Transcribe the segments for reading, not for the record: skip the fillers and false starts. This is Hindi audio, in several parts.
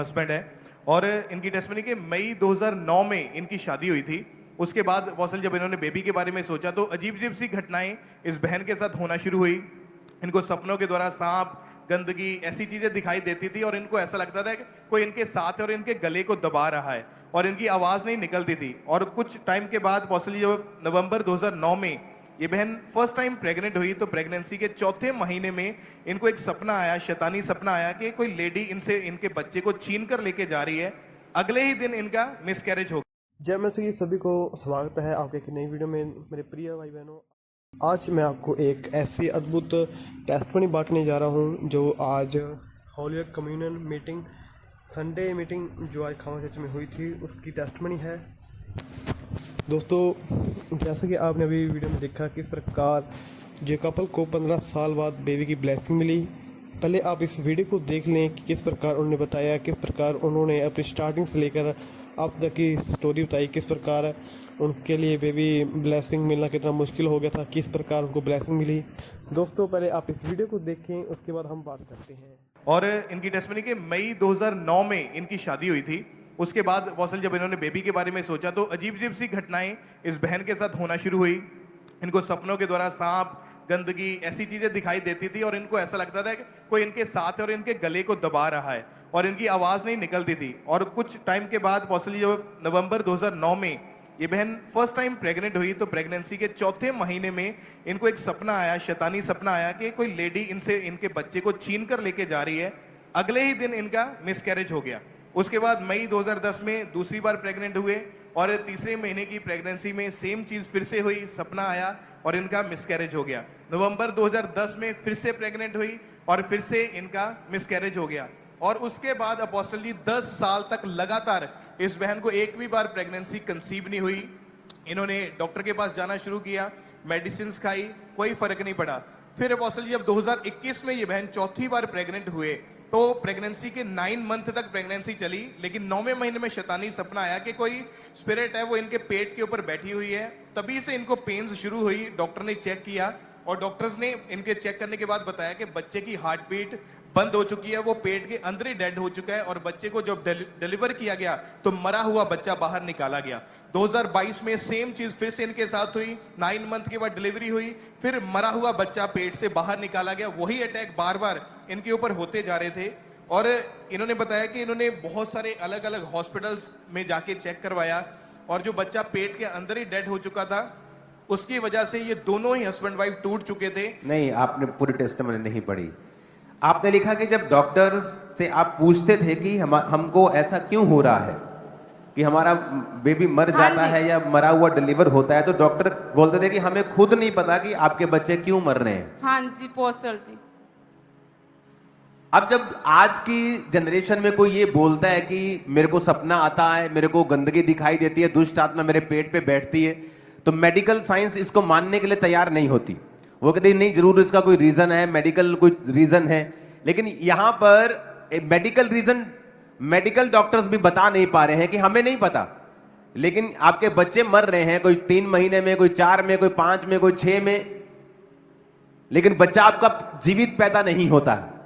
हस्बैंड है और इनकी टेस्टमनी के मई 2009 में इनकी शादी हुई थी। उसके बाद अपोस्टल जब इन्होंने बेबी के बारे में सोचा तो अजीब अजीब सी घटनाएं इस बहन के साथ होना शुरू हुई। इनको सपनों के द्वारा सांप, गंदगी, ऐसी चीजें दिखाई देती थी और इनको ऐसा लगता था कि कोई इनके साथ है और इनके गले को दबा रहा है और इनकी आवाज नहीं निकलती थी। और कुछ टाइम के बाद अपोस्टल जब नवंबर 2009 में ये बहन फर्स्ट टाइम प्रेग्नेंट हुई तो प्रेगनेंसी के चौथे महीने में इनको एक सपना आया, शैतानी सपना आया कि कोई लेडी इनसे इनके बच्चे को छीन कर लेके जा रही है। अगले ही दिन इनका मिसकैरेज हो गया। जय मसीह की सभी को स्वागत है आपके एक नई वीडियो में मेरे प्रिय भाई बहनों। आज मैं आपको एक ऐसी अद्भुत टेस्टमनी बांटने जा रहा हूं जो आज holy communion meeting, Sunday meeting जो आज खामा चर्च में हुई थी उसकी टेस्टमनी है। दोस्तों, जैसा कि आपने अभी वीडियो में देखा किस प्रकार जो कपल को 15 साल बाद बेबी की ब्लेसिंग मिली। पहले आप इस वीडियो को देख लें कि किस प्रकार उन्होंने बताया, किस प्रकार उन्होंने अपनी स्टार्टिंग से लेकर अब तक की स्टोरी बताई, किस प्रकार उनके लिए बेबी ब्लेसिंग मिलना कितना मुश्किल हो गया था, किस प्रकार उनको ब्लेसिंग मिली। दोस्तों, पहले आप इस वीडियो को देखें, उसके बाद हम बात करते हैं। और इनकी टेस्टमनी के मई 2009 में इनकी शादी हुई थी। उसके बाद अपोस्टल जब इन्होंने बेबी के बारे में सोचा तो अजीब अजीब सी घटनाएं इस बहन के साथ होना शुरू हुई। इनको सपनों के द्वारा सांप, गंदगी, ऐसी चीजें दिखाई देती थी और इनको ऐसा लगता था कि कोई इनके साथ है और इनके गले को दबा रहा है और इनकी आवाज नहीं निकलती थी। और कुछ टाइम के बाद अपोस्टल जब नवंबर 2009 में ये बहन फर्स्ट टाइम प्रेग्नेंट हुई तो प्रेगनेंसी के चौथे महीने में इनको एक सपना आया, शैतानी सपना आया कि कोई लेडी इनसे इनके बच्चे को छीन कर लेके जा रही है। अगले ही दिन इनका मिसकैरेज हो गया। उसके बाद मई 2010 में दूसरी बार प्रेग्नेंट हुए और तीसरे महीने की प्रेगनेंसी में सेम चीज फिर से हुई, सपना आया और इनका मिसकैरेज हो गया। नवंबर 2010 में फिर से प्रेग्नेंट हुई और फिर से इनका मिसकैरेज हो गया। और उसके बाद अपोस्टल जी 10 साल तक लगातार इस बहन को एक भी बार प्रेगनेंसी कंसीव नहीं हुई। इन्होंने डॉक्टर के पास जाना शुरू किया, मेडिसिन खाई, कोई फर्क नहीं पड़ा। फिर अपोस्टल जी अब 2021 में ये बहन चौथी बार प्रेग्नेंट हुए तो प्रेगनेंसी के 9 मंथ तक प्रेगनेंसी चली, लेकिन 9वें महीने में शैतानी सपना आया कि कोई स्पिरिट है वो इनके पेट के ऊपर बैठी हुई है। तभी से इनको पेन्स शुरू हुई। डॉक्टर ने चेक किया और डॉक्टर्स ने इनके चेक करने के बाद बताया कि बच्चे की हार्ट बीट बंद हो चुकी है, वो पेट के अंदर ही डेड हो चुका है और बच्चे को जब डिलीवर किया गया तो मरा हुआ बच्चा बाहर निकाला गया। 2022 में सेम चीज फिर से इनके साथ हुई। 9 मंथ के बाद डिलीवरी हुई, फिर मरा हुआ बच्चा पेट से बाहर निकाला गया। वही अटैक बार बार इनके ऊपर होते जा रहे थे और इन्होंने बताया कि इन्होंने बहुत सारे अलग अलग हॉस्पिटल्स में जाके चेक करवाया और जो बच्चा पेट के अंदर ही डेड हो चुका था उसकी वजह से ये दोनों ही हस्बैंड वाइफ टूट चुके थे। नहीं, आपने पूरी टेस्टमनी नहीं पढ़ी। आपने लिखा कि जब डॉक्टर्स से आप पूछते थे कि हमको ऐसा क्यों हो रहा है कि हमारा बेबी मर जाता है या मरा हुआ डिलीवर होता है, तो डॉक्टर बोलते थे कि हमें खुद नहीं पता कि आपके बच्चे क्यों मर रहे हैं। हाँ जी पोस्टर जी। अब जब आज की जनरेशन में कोई ये बोलता है कि मेरे को सपना आता है, मेरे को गंदगी दिखाई देती है, दुष्ट आत्मा मेरे पेट पे बैठती है, तो मेडिकल साइंस इसको मानने के लिए तैयार नहीं होती। वो कहते हैं नहीं, जरूर इसका कोई रीजन है, मेडिकल कुछ रीजन है। लेकिन यहां पर मेडिकल रीजन मेडिकल डॉक्टर्स भी बता नहीं पा रहे हैं कि हमें नहीं पता, लेकिन आपके बच्चे मर रहे हैं, कोई 3 महीने में, कोई 4 में, कोई 5 में, कोई 6 में, लेकिन बच्चा आपका जीवित पैदा नहीं होता है।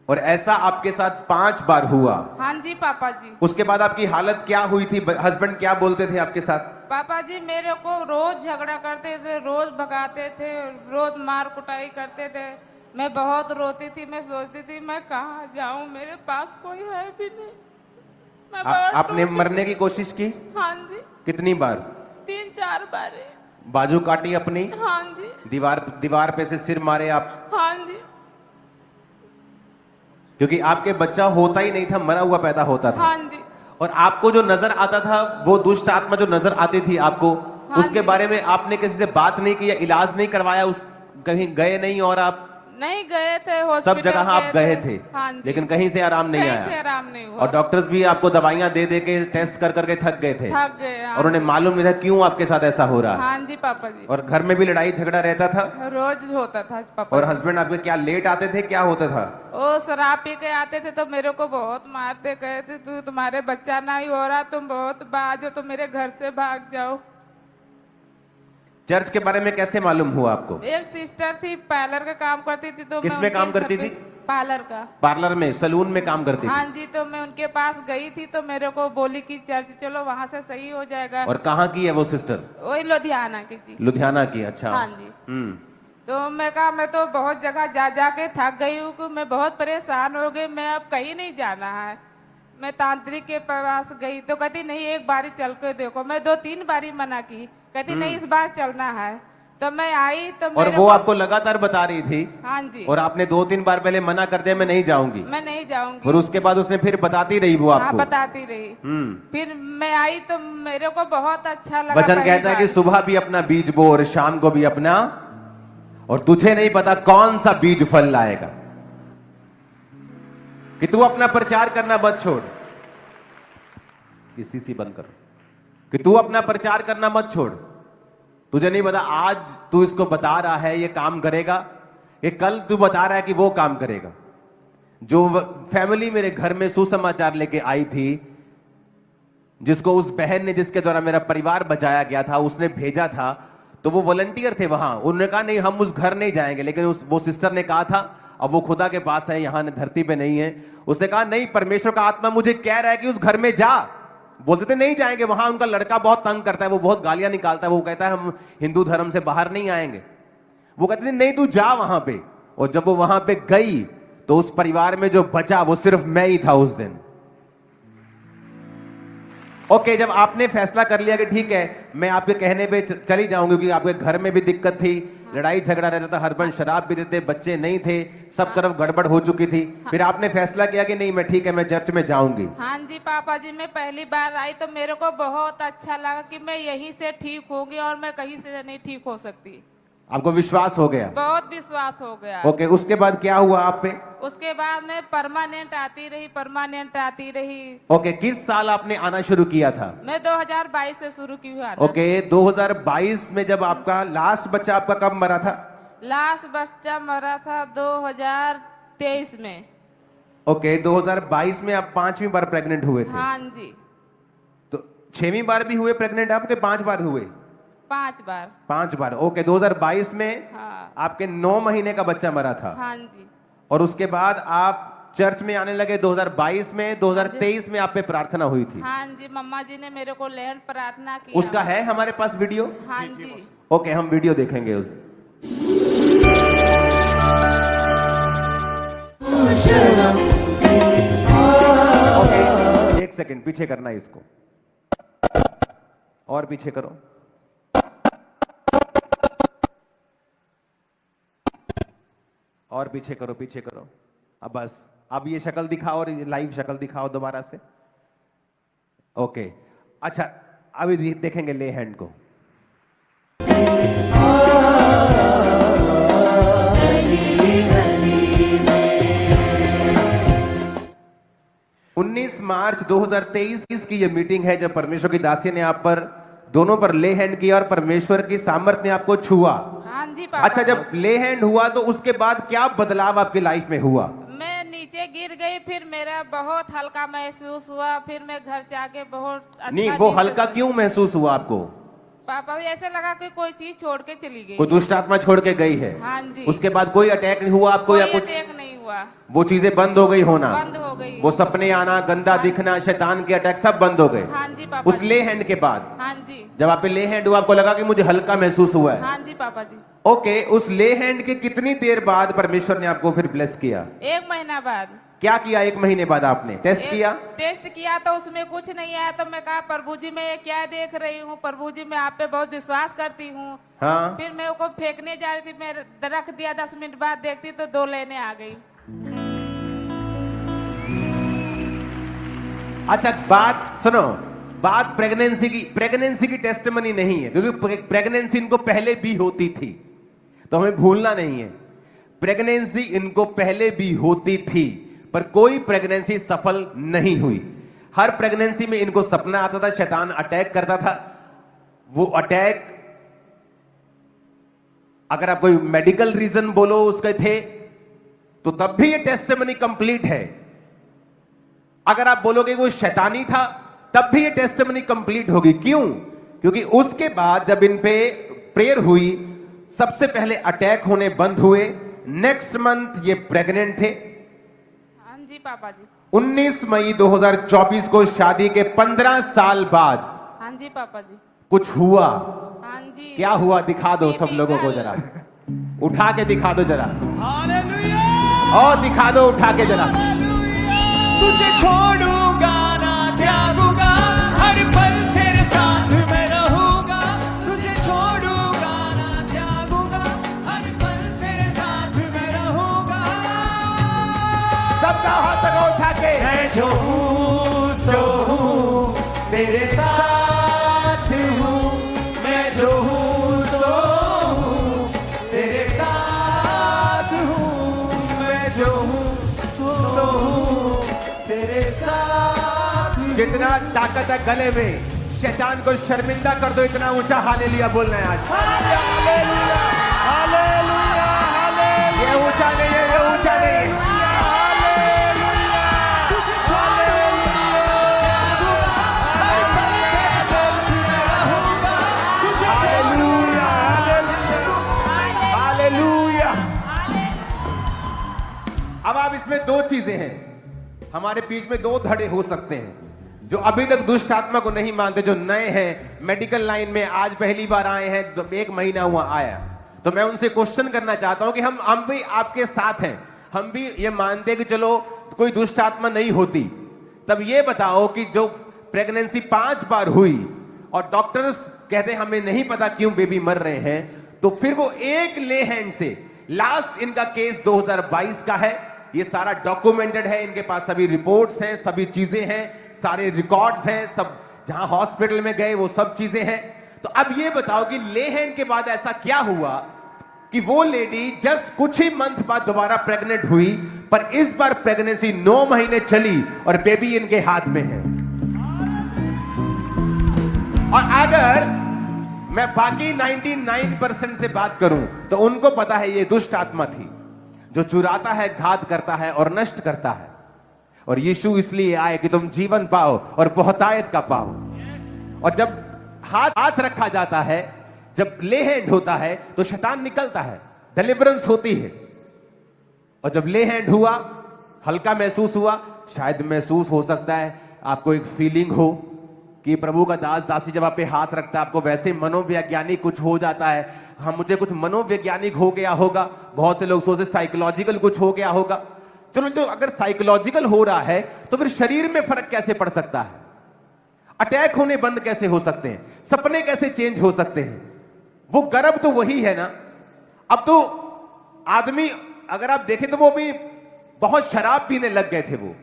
और ऐसा आपके साथ 5 बार हुआ। हाँ जी पापा जी। उसके बाद आपकी हालत क्या हुई थी? हस्बैंड क्या बोलते थे आपके साथ? पापा जी मेरे को रोज झगड़ा करते थे, रोज भगाते थे, रोज मार कुटाई करते थे। मैं बहुत रोती थी, मैं सोचती थी मैं कहाँ जाऊँ, मेरे पास कोई है भी नहीं। आपने मरने की कोशिश की? हाँ जी। कितनी बार? 3-4 बार। बाजू काटी अपनी? हाँ जी। दीवार पे से सिर मारे आप? हाँ जी। क्योंकि आपके बच्चा होता ही नहीं था, मरा हुआ पैदा होता था। हाँ जी। और आपको जो नजर आता था, वो दुष्ट आत्मा जो नजर आती थी आपको, हाँ उसके बारे में आपने किसी से बात नहीं की या इलाज नहीं करवाया? उस कहीं गए नहीं? और आप नहीं गए थे हॉस्पिटल, सब जगह आप गए थे, हाँ जी। लेकिन कहीं से आराम नहीं कहीं आया? से आराम नहीं हुआ। और डॉक्टर्स भी आपको दवाइयां दे दे के टेस्ट कर करके थक गए थे? थक गए। हाँ और उन्हें मालूम नहीं था क्यों आपके साथ ऐसा हो रहा है? हाँ जी पापा जी। और घर में भी लड़ाई झगड़ा रहता था? रोज होता था पापा। और हस्बैंड आपके क्या लेट आते थे, क्या होता था? वो शराब पी के आते थे तो मेरे को बहुत मारते, कहते तू तुम्हारे बच्चा नहीं हो रहा, तुम बहुत बाज हो, तो मेरे घर से भाग जाओ। चर्च के बारे में कैसे मालूम हुआ आपको? एक सिस्टर थी, पार्लर का काम करती थी, तो किस में काम करती थी? पार्लर में, सलून में काम करती थी। हाँ जी, तो मैं उनके पास गई थी तो मेरे को बोली कि चर्च चलो, वहाँ से सही हो जाएगा। और कहाँ की है वो सिस्टर? वही लुधियाना की जी। लुधियाना की, अच्छा। हाँ जी। तो मैं कहा मैं तो बहुत जगह जा जाके थक गई हूँ कि मैं बहुत परेशान हो गई, मैं अब कहीं नहीं जाना है। मैं तांत्रिक के पास गई तो कहती नहीं, एक बारी चल के देखो। मैं 2-3 बारी मना की, कहती नहीं इस बार चलना है। तो मैं आई तो और वो आपको लगातार बता रही थी? हाँ जी। और आपने 2-3 बार पहले मना कर दिया मैं नहीं जाऊंगी? मैं नहीं जाऊंगी। और उसके बाद उसने फिर बताती रही वो आपको? हाँ, बताती रही। फिर मैं आई तो मेरे को बहुत अच्छा लगा। वचन कहता है कि सुबह भी अपना बीज बो और शाम को भी अपना, और तुझे नहीं पता कौन सा बीज फल लाएगा। कि तू अपना प्रचार करना मत छोड़, इसी से बंद करो, कि तू अपना प्रचार करना मत छोड़। तुझे नहीं पता आज तू इसको बता रहा है ये काम करेगा, ये कल तू बता रहा है कि वो काम करेगा। जो फैमिली मेरे घर में सुसमाचार लेके आई थी, जिसको उस बहन ने, जिसके द्वारा मेरा परिवार बचाया गया था, उसने भेजा था, तो वो वॉलंटियर थे वहां। उन्होंने कहा नहीं हम उस घर नहीं जाएंगे, लेकिन वो सिस्टर ने कहा था, अब वो खुदा के पास है, यहां धरती पे नहीं है। उसने कहा नहीं, परमेश्वर का आत्मा मुझे कह रहा है कि उस घर में जा। बोलते थे नहीं जाएंगे, वहां उनका लड़का बहुत तंग करता है, वो बहुत गालियां निकालता है, वो कहता है हम हिंदू धर्म से बाहर नहीं आएंगे। वो कहते थे नहीं तू जा वहां पे। और जब वो वहां पे गई तो उस परिवार में जो बचा वो सिर्फ मैं ही था उस दिन। ओके, जब आपने फैसला कर लिया कि ठीक है मैं आपके कहने पे चली जाऊंगी, क्योंकि आपके घर में भी दिक्कत थी, लड़ाई झगड़ा रहता था, हस्बैंड शराब पीते थे, बच्चे नहीं थे, सब तरफ गड़बड़ हो चुकी थी, फिर आपने फैसला किया कि नहीं मैं ठीक है मैं चर्च में जाऊंगी। हाँ जी पापा जी, मैं पहली बार आई तो मेरे को बहुत अच्छा लगा कि मैं यहीं से ठीक होंगी और मैं कहीं से नहीं ठीक हो सकती। आपको विश्वास हो गया? बहुत विश्वास हो गया। ओके, उसके बाद क्या हुआ आप पे? उसके बाद मैं परमानेंट आती रही। ओके, किस साल आपने आना शुरू किया था? मैं 2022 से शुरू की हुआ। ओके, 2022 में जब आपका लास्ट बच्चा आपका कब मरा था? लास्ट बच्चा मरा था 2023 में। ओके, 2022 में आप 5वीं बार प्रेग्नेंट हुए थे? हाँ जी। तो 6वीं बार भी हुए प्रेग्नेंट आपके? 5 बार हुए? 5 बार। ओके, 2022 में हाँ। आपके 9 महीने का बच्चा मरा था। हाँ जी। और उसके बाद आप चर्च में आने लगे 2022 में। 2023 में आप पे प्रार्थना हुई थी। हाँ जी, मम्मा जी ने मेरे को लेहन प्रार्थना की। उसका है हमारे पास वीडियो? हाँ जी। ओके, हम वीडियो देखेंगे उस। ओके, 1 सेकंड पीछे करना है इसको, और पीछे करो। और पीछे करो। अब बस, अब ये शक्ल दिखाओ और लाइव शक्ल दिखाओ दोबारा से। ओके, अच्छा अभी देखेंगे ले हैंड को। मार्च 2023 की ये मीटिंग है जब परमेश्वर की दासी ने आप पर दोनों पर ले हैंड किया और परमेश्वर की सामर्थ ने आपको छुआ। हाँ जी पापा। अच्छा, जब ले हैंड हुआ तो उसके बाद क्या बदलाव आपकी लाइफ में हुआ? मैं नीचे गिर गई, फिर मेरा बहुत हल्का महसूस हुआ, फिर मैं घर जाके बहुत अच्छा। नहीं, वो हल्का क्यों महसूस हुआ आपको? पापा ऐसे लगा कि कोई चीज छोड़ के चली गई, कोई दुष्ट आत्मा छोड़ के गई है। हाँ जी। उसके बाद कोई अटैक नहीं हुआ आपको? या कुछ अटैक नहीं हुआ, वो चीजें बंद हो गई होना? बंद हो गई। वो सपने आना, गंदा दिखना, शैतान के अटैक सब बंद हो गए? हाँ जी पापा। उस ले हैंड के बाद? हाँ जी। जब आप पे ले हैंड हुआ आपको लगा कि मुझे हल्का महसूस हुआ है? हाँ जी पापा जी। ओके, उस ले हैंड के कितनी देर बाद परमेश्वर ने आपको फिर ब्लेस किया? 1 महीना बाद। क्या किया 1 महीने बाद आपने? टेस्ट किया? टेस्ट किया तो उसमें कुछ नहीं आया, तो मैं कहा प्रभु जी मैं ये क्या देख रही हूँ, प्रभु जी मैं आप पे बहुत विश्वास करती हूँ। हाँ। फिर मैं उसको फेंकने जा रही थी, मैं रख दिया, 10 मिनट बाद देखती तो 2 लेने आ गई। अच्छा, बात सुनो, बात प्रेगनेंसी की टेस्टिमनी नहीं है, क्योंकि प्रेगनेंसी इनको पहले भी होती थी, तो हमें भूलना नहीं है। प्रेगनेंसी इनको पहले भी होती थी, पर कोई प्रेगनेंसी सफल नहीं हुई। हर प्रेगनेंसी में इनको सपना आता था, शैतान अटैक करता था। वो अटैक अगर आप कोई मेडिकल रीजन बोलो उसके थे तो तब भी ये टेस्टिमनी कंप्लीट है। अगर आप बोलोगे वो शैतानी था तब भी ये टेस्टिमनी कंप्लीट होगी। क्यों? क्योंकि उसके बाद जब इन पे प्रेयर हुई, सबसे पहले अटैक होने बंद हुए। नेक्स्ट मंथ ये प्रेग्नेंट थे। जी पापा जी। 19 मई 2024 को शादी के 15 साल बाद हाँ जी पापा जी। कुछ हुआ। हाँ जी। क्या हुआ दिखा दो सब बेबी लोगों को गर्ल। जरा, उठा के दिखा दो जरा, और दिखा दो उठा के जरा। तुझे छोड़ूंगा ना त्यागूंगा, हर पल तेरे साथ मैं रहूंगा। तुझे छोड़ूंगा ना त्यागूंगा, हर पल तेरे साथ मैं रहूंगा। सबका हाथ तक उठा के। मैं जो हूँ सो हूँ, तेरे साथ हूँ। मैं जो हूँ सो हूँ, तेरे साथ हूँ। मैं जो हूँ सो हूँ, तेरे साथ हूँ। जितना ताकत है गले में, शैतान को शर्मिंदा कर दो, इतना ऊंचा हालेलुया बोलना है आज। ये ऊंचा नहीं है, ये ऊंचा नहीं है। हालेलुया। अब आप इसमें दो चीजें हैं, हमारे बीच में दो धड़े हो सकते हैं। जो अभी तक दुष्ट आत्मा को नहीं मानते, जो नए हैं, मेडिकल लाइन में आज पहली बार आए हैं, 1 महीना हुआ आया, तो मैं उनसे क्वेश्चन करना चाहता हूं कि हम भी आपके साथ हैं, हम भी ये मानते हैं कि चलो कोई दुष्ट आत्मा नहीं होती। तब ये बताओ कि जो प्रेगनेंसी 5 बार हुई और डॉक्टर्स कहते हैं हमें नहीं पता क्यों बेबी मर रहे हैं, तो फिर वो एक ले हैंड से, लास्ट इनका केस 2022 का है, ये सारा डॉक्यूमेंटेड है, इनके पास सभी रिपोर्ट्स हैं, सभी चीजें हैं, सारे रिकॉर्ड्स हैं, सब जहां हॉस्पिटल में गए वो सब चीजें हैं। तो अब ये बताओ कि ले हैंड के बाद ऐसा क्या हुआ कि वो लेडी जस्ट कुछ ही मंथ बाद दोबारा प्रेग्नेंट हुई, पर इस बार प्रेगनेंसी 9 महीने चली और बेबी इनके हाथ में है। और अगर मैं बाकी 99% से बात करूं तो उनको पता है ये दुष्ट आत्मा थी जो चुराता है, घात करता है और नष्ट करता है। और यीशु इसलिए आए कि तुम जीवन पाओ और बहुतायत का पाओ। और जब हाथ रखा जाता है, जब ले हैंड होता है, तो शैतान निकलता है, डिलीवरेंस होती है। और जब ले हैंड हुआ, हल्का महसूस हुआ, शायद महसूस हो सकता है आपको एक फीलिंग हो कि प्रभु का दास दासी जब आप पे हाथ रखता है, आपको वैसे मनोवैज्ञानिक कुछ हो जाता है। हाँ, मुझे कुछ मनोवैज्ञानिक हो गया होगा, बहुत से लोग सोचते साइकोलॉजिकल कुछ हो गया होगा। चलो, तो अगर साइकोलॉजिकल हो रहा है तो फिर शरीर में फर्क कैसे पड़ सकता है? अटैक होने बंद कैसे हो सकते हैं? सपने कैसे चेंज हो सकते हैं? वो गर्भ तो वही है ना। अब तो आदमी, अगर आप देखें तो वो भी बहुत शराब पीने लग गए थे वो।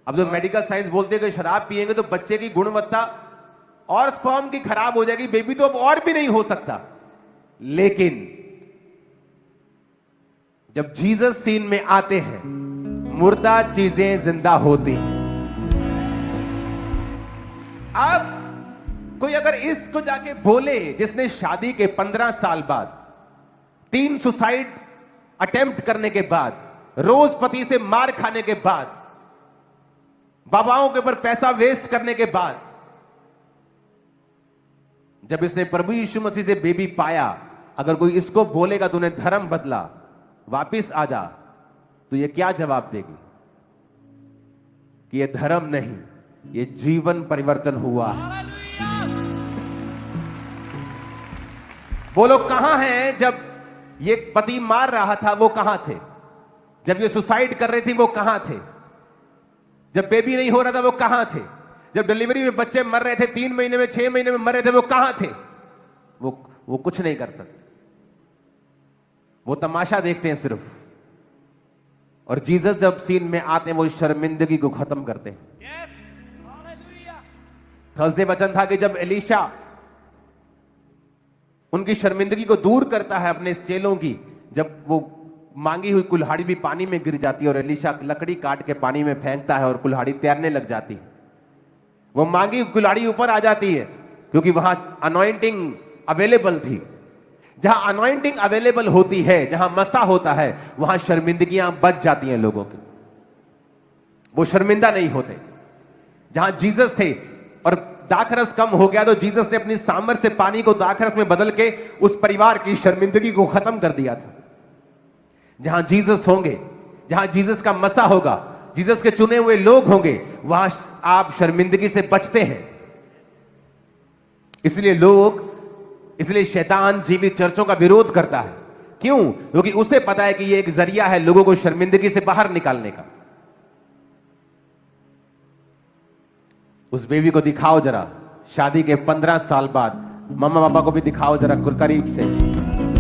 अब जो मेडिकल साइंस बोलते हैं कि शराब पिएंगे तो बच्चे की गुणवत्ता और स्पर्म की खराब हो जाएगी, बेबी तो अब और भी नहीं हो सकता। लेकिन जब जीसस सीन में आते हैं, मुर्दा चीजें जिंदा होती हैं। अब कोई अगर इसको जाके बोले, जिसने शादी के 15 साल बाद, 3 सुसाइड अटेम्प्ट करने के बाद, रोज पति से मार खाने के बाद, बाबाओं के ऊपर पैसा वेस्ट करने के बाद, जब इसने प्रभु यीशु मसीह से बेबी पाया, अगर कोई इसको बोलेगा तूने धर्म बदला, वापिस आ जा, तो ये क्या जवाब देगी? कि ये धर्म नहीं, ये जीवन परिवर्तन हुआ। वो लोग कहां हैं जब ये पति मार रहा था? वो कहां थे जब ये सुसाइड कर रही थी? वो कहां थे जब बेबी नहीं हो रहा था? वो कहां थे जब डिलीवरी में बच्चे मर रहे थे? 3 महीने में, 6 महीने में मर रहे थे? वो कहां थे? वो कुछ नहीं कर सकते, वो तमाशा देखते हैं सिर्फ। और जीसस जब सीन में आते हैं, वो शर्मिंदगी को खत्म करते हैं। थर्सडे वचन था कि जब एलीशा उनकी शर्मिंदगी को दूर करता है अपने चेलों की, जब वो मांगी हुई कुल्हाड़ी भी पानी में गिर जाती है और एलीशा लकड़ी काट के पानी में फेंकता है और कुल्हाड़ी तैरने लग जाती है। वो मांगी कुल्हाड़ी ऊपर आ जाती है क्योंकि वहां अनॉइंटिंग अवेलेबल थी। जहां अनॉइंटिंग अवेलेबल होती है, जहां मसा होता है, वहां शर्मिंदगियां बच जाती हैं लोगों की, वो शर्मिंदा नहीं होते। जहां जीसस थे और दाखरस कम हो गया तो जीसस ने अपनी सामर्थ से पानी को दाखरस में बदल के उस परिवार की शर्मिंदगी को खत्म कर दिया था। जहां जीसस होंगे, जहां जीसस का मसा होगा, जीसस के चुने हुए लोग होंगे वहां आप शर्मिंदगी से बचते हैं। इसलिए शैतान जीवित चर्चों का विरोध करता है। क्यों? क्योंकि उसे पता है कि यह एक जरिया है लोगों को शर्मिंदगी से बाहर निकालने का। उस बेबी को दिखाओ जरा, शादी के 15 साल बाद। मम्मा पापा को भी दिखाओ जरा करीब से।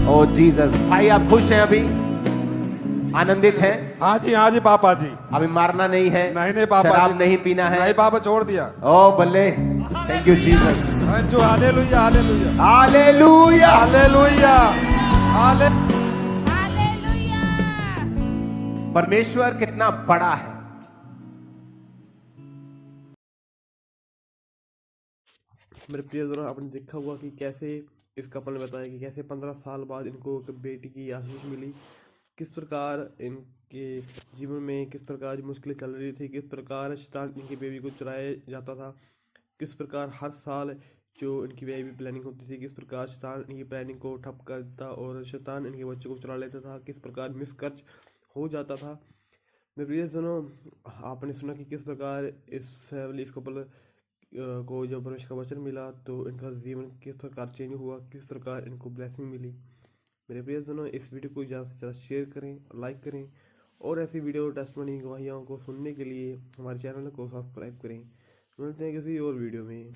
ओ जीसस। भाई आप खुश हैं अभी? आनंदित हैं? हाँ जी पापा जी। अभी मारना नहीं है, नहीं पापा शराब जी। नहीं पीना है। नहीं पापा, छोड़ दिया। ओ बल्ले, थैंक यू जीसस। जो हालेलुया हालेलुया हालेलुया हालेलुया हाले हालेलुया। परमेश्वर कितना बड़ा है। मेरे प्रियजनों, आपने देखा हुआ कि कैसे इस कपल ने बताया कि कैसे 15 साल बाद इनको एक बेटी की आशीष मिली, किस प्रकार इनके जीवन में किस प्रकार मुश्किलें चल रही थी, किस प्रकार शैतान इनकी बेबी को चुराया जाता था, किस प्रकार हर साल जो इनकी बेबी प्लानिंग होती थी, किस प्रकार शैतान इनकी प्लानिंग को ठप कर देता और शैतान इनके बच्चों को चुरा लेता था, किस प्रकार मिसकर्ज हो जाता था। मेरे प्रियजनों, आपने सुना कि किस प्रकार इस कपल को जब परमेश्वर का वचन मिला तो इनका जीवन किस प्रकार चेंज हुआ, किस प्रकार इनको ब्लेसिंग मिली। मेरे प्रियजनों, इस वीडियो को ज़्यादा से ज़्यादा शेयर करें, लाइक करें और ऐसी वीडियो टेस्टमनी गवाहियों को सुनने के लिए हमारे चैनल को सब्सक्राइब करें। मिलते हैं किसी और वीडियो में।